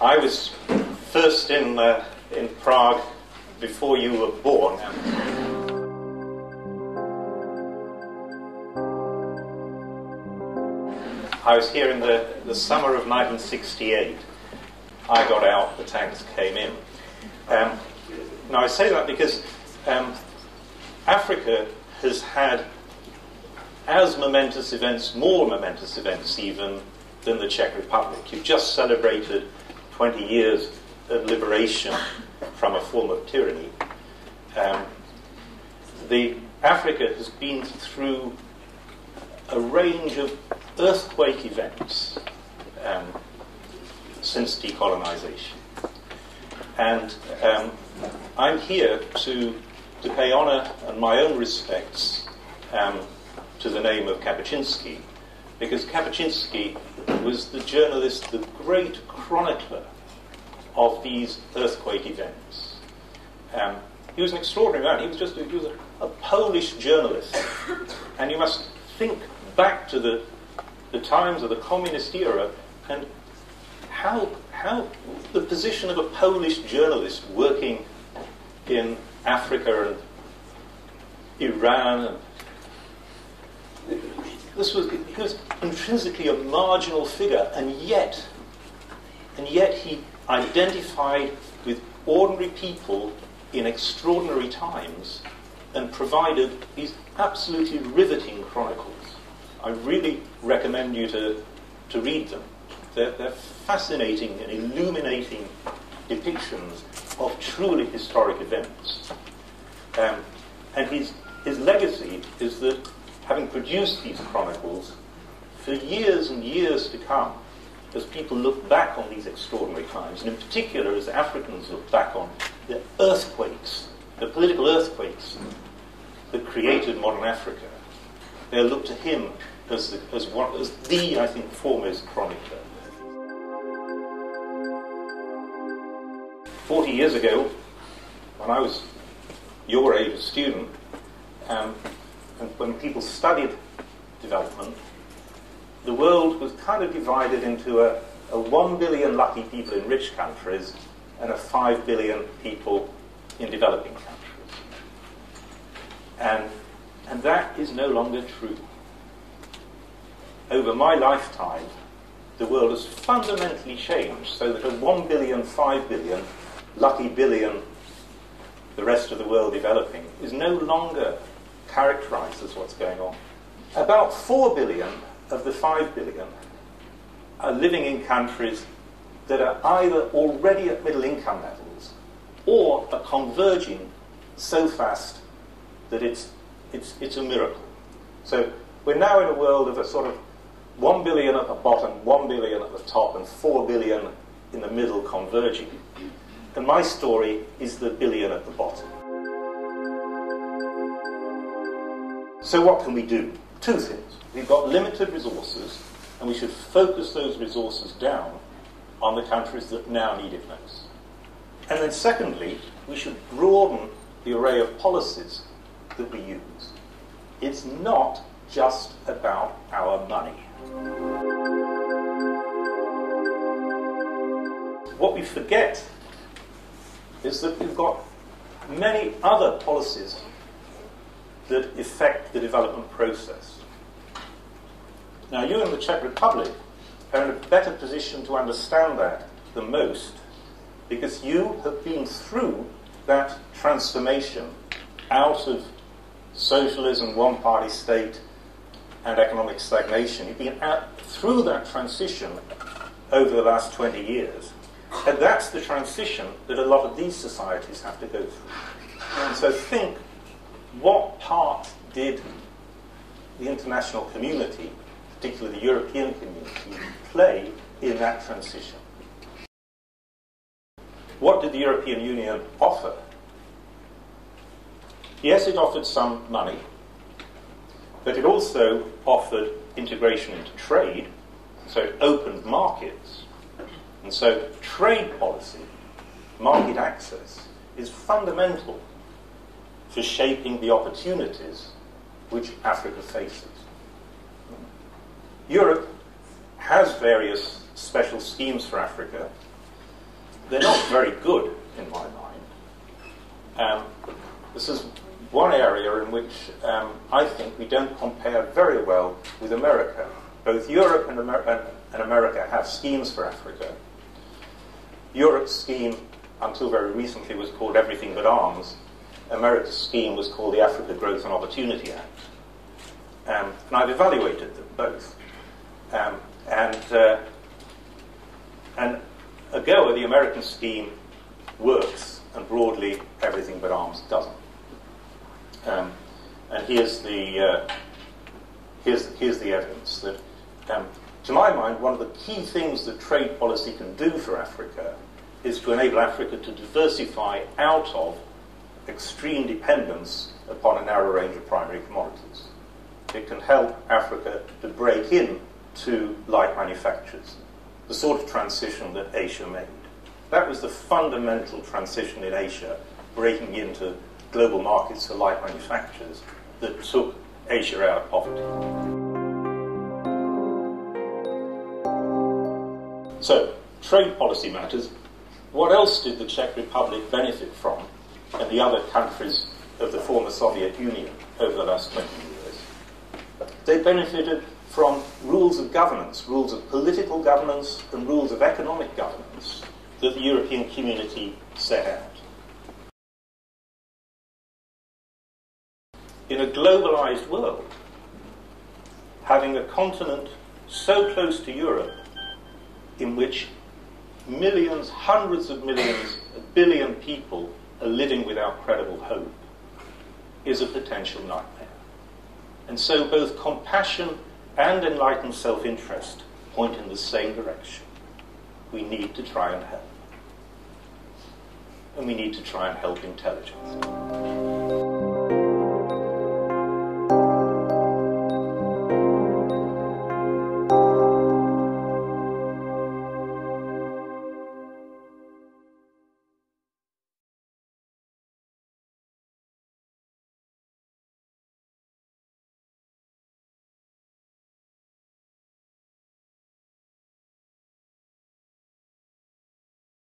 I was first in Prague before you were born. I was here in the summer of 1968. I got out, the tanks came in. Now I say that because Africa has had as momentous events, more momentous events even, than the Czech Republic. You've just celebrated 20 years of liberation from a form of tyranny. Africa has been through a range of earthquake events since decolonization. And I'm here to pay honor and my own respects to the name of Kapuscinski, because Kapuscinski was the journalist, the great chronicler of these earthquake events. He was an extraordinary man. He was a Polish journalist. And you must think back to the times of the communist era and how the position of a Polish journalist working in Africa and Iran, and he was intrinsically a marginal figure, and yet he identified with ordinary people in extraordinary times and provided these absolutely riveting chronicles. I really recommend you to read them. They're fascinating and illuminating depictions of truly historic events. And his legacy is that, having produced these chronicles, for years and years to come, as people look back on these extraordinary times, and in particular as Africans look back on the earthquakes, the political earthquakes that created modern Africa, they'll look to him as the, I think, foremost chronicler. 40 years ago, when I was your age, a student, and when people studied development, the world was kind of divided into a 1 billion lucky people in rich countries and a 5 billion people in developing countries. And that is no longer true. Over my lifetime, the world has fundamentally changed so that a 1 billion, 5 billion, lucky billion, the rest of the world developing, is no longer characterized as what's going on. About 4 billion of the 5 billion are living in countries that are either already at middle income levels or are converging so fast that it's a miracle. So we're now in a world of a sort of 1 billion at the bottom, 1 billion at the top, and 4 billion in the middle converging. And my story is the billion at the bottom. So what can we do? Two things. We've got limited resources, and we should focus those resources down on the countries that now need it most. And then secondly, we should broaden the array of policies that we use. It's not just about our money. What we forget is that we've got many other policies that affect the development process. Now, you in the Czech Republic are in a better position to understand that than most, because you have been through that transformation out of socialism, one-party state, and economic stagnation. You've been through that transition over the last 20 years. And that's the transition that a lot of these societies have to go through. And so think, what part did the international community, particularly the European community, play in that transition? What did the European Union offer? Yes, it offered some money, but it also offered integration into trade, so it opened markets. And so trade policy, market access, is fundamental for shaping the opportunities which Africa faces. Europe has various special schemes for Africa, they're not very good, in my mind. This is one area in which I think we don't compare very well with America. Both Europe and America have schemes for Africa. Europe's scheme, until very recently, was called Everything But Arms. America's scheme was called the Africa Growth and Opportunity Act. And I've evaluated them both. And a go at the American scheme works, and broadly, Everything But Arms doesn't. And here's the evidence that, to my mind, one of the key things that trade policy can do for Africa is to enable Africa to diversify out of extreme dependence upon a narrow range of primary commodities. It can help Africa to break in to light manufactures, the sort of transition that Asia made. That was the fundamental transition in Asia, breaking into global markets for light manufacturers, that took Asia out of poverty. So, trade policy matters. What else did the Czech Republic benefit from, and the other countries of the former Soviet Union over the last 20 years? They benefited from rules of governance, rules of political governance, and rules of economic governance that the European community set out. In a globalized world, having a continent so close to Europe in which millions, hundreds of millions, a billion people are living without credible hope is a potential nightmare. And so both compassion and enlightened self-interest point in the same direction. We need to try and help. And we need to try and help intelligently.